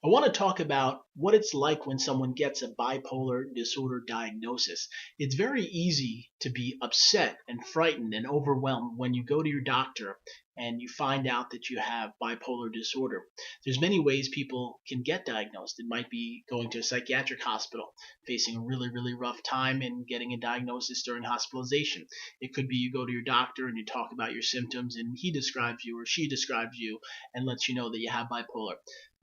I want to talk about what it's like when someone gets a bipolar disorder diagnosis. It's very easy to be upset and frightened and overwhelmed when you go to your doctor and you find out that you have bipolar disorder. There's many ways people can get diagnosed. It might be going to a psychiatric hospital, facing a really rough time and getting a diagnosis during hospitalization. It could be you go to your doctor and you talk about your symptoms and he describes you or she describes you and lets you know that you have bipolar.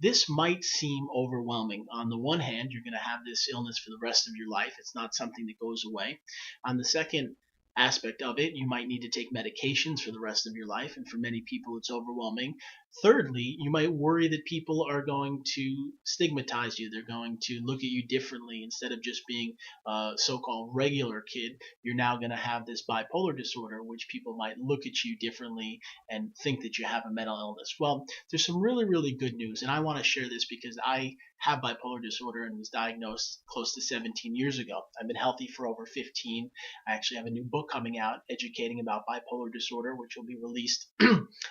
This might seem overwhelming. On the one hand, you're going to have this illness for the rest of your life. It's not something that goes away. On the second aspect of it, you might need to take medications for the rest of your life, and for many people, it's overwhelming. Thirdly, you might worry that people are going to stigmatize you. They're going to look at you differently. Instead of just being a so-called regular kid, you're now going to have this bipolar disorder, which people might look at you differently and think that you have a mental illness. Well, there's some really good news, and I want to share this because I have bipolar disorder and was diagnosed close to 17 years ago. I've been healthy for over 15. I actually have a new book coming out educating about bipolar disorder, which will be released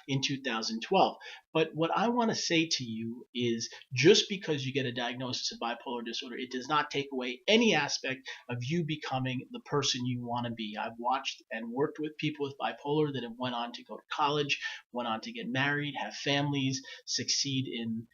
in 2012. But what I want to say to you is just because you get a diagnosis of bipolar disorder, it does not take away any aspect of you becoming the person you want to be. I've watched and worked with people with bipolar that have went on to go to college, went on to get married, have families, succeed in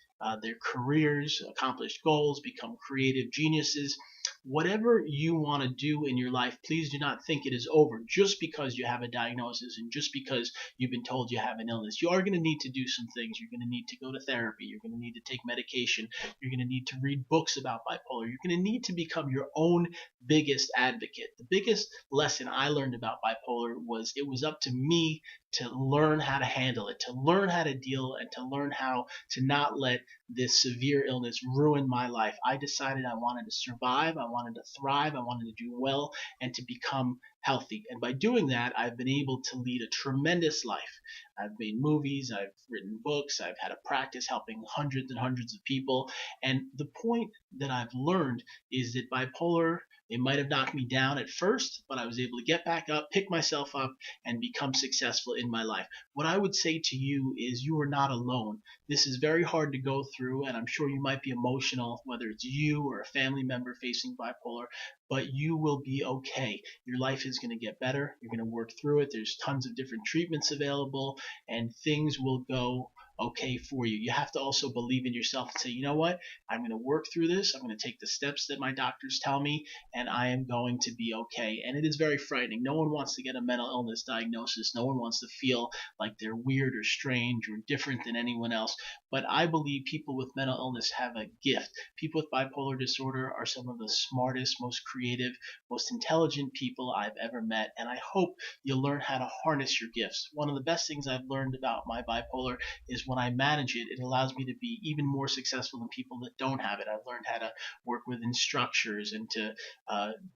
their careers, accomplish goals, become creative geniuses. Whatever you want to do in your life, please do not think it is over just because you have a diagnosis and just because you've been told you have an illness. You are going to need to do some things. You're going to need to go to therapy. You're going to need to take medication. You're going to need to read books about bipolar. You're going to need to become your own biggest advocate. The biggest lesson I learned about bipolar was it was up to me to learn how to handle it, to learn how to deal, and to learn how to not let this severe illness ruin my life. I decided I wanted to survive, I wanted to thrive, I wanted to do well, and to become healthy. And by doing that, I've been able to lead a tremendous life. I've made movies, I've written books, I've had a practice helping hundreds and hundreds of people. And the point that I've learned is that bipolar, it might have knocked me down at first, but I was able to get back up, pick myself up, and become successful in my life. What I would say to you is you are not alone. This is very hard to go through, and I'm sure you might be emotional, whether it's you or a family member facing bipolar, but you will be okay. Your life is going to get better. You're going to work through it. There's tons of different treatments available, and things will go okay for you. You have to also believe in yourself and say, you know what? I'm going to work through this. I'm going to take the steps that my doctors tell me, and I am going to be okay. And it is very frightening. No one wants to get a mental illness diagnosis. No one wants to feel like they're weird or strange or different than anyone else. But I believe people with mental illness have a gift. People with bipolar disorder are some of the smartest, most creative, most intelligent people I've ever met. And I hope you'll learn how to harness your gifts. One of the best things I've learned about my bipolar is when I manage it, it allows me to be even more successful than people that don't have it. I've learned how to work within structures and to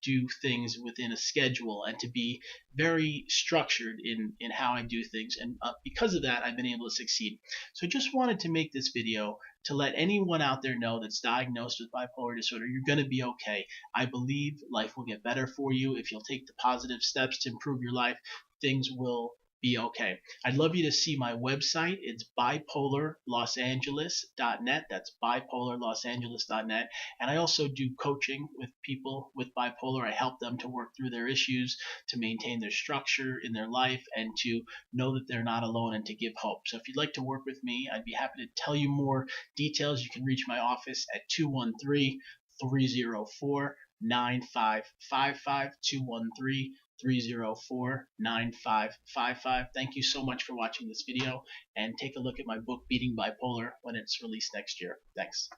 do things within a schedule and to be very structured in how I do things. And because of that, I've been able to succeed. So I just wanted to make this video to let anyone out there know that's diagnosed with bipolar disorder, you're going to be okay. I believe life will get better for you if you'll take the positive steps to improve your life. Things will be okay. I'd love you to see my website. It's bipolarlosangeles.net. That's bipolarlosangeles.net. And I also do coaching with people with bipolar. I help them to work through their issues, to maintain their structure in their life, and to know that they're not alone and to give hope. So if you'd like to work with me, I'd be happy to tell you more details. You can reach my office at 213 304 9555 213 304 9555. Thank you so much for watching this video, and take a look at my book, Beating Bipolar, when it's released next year. Thanks.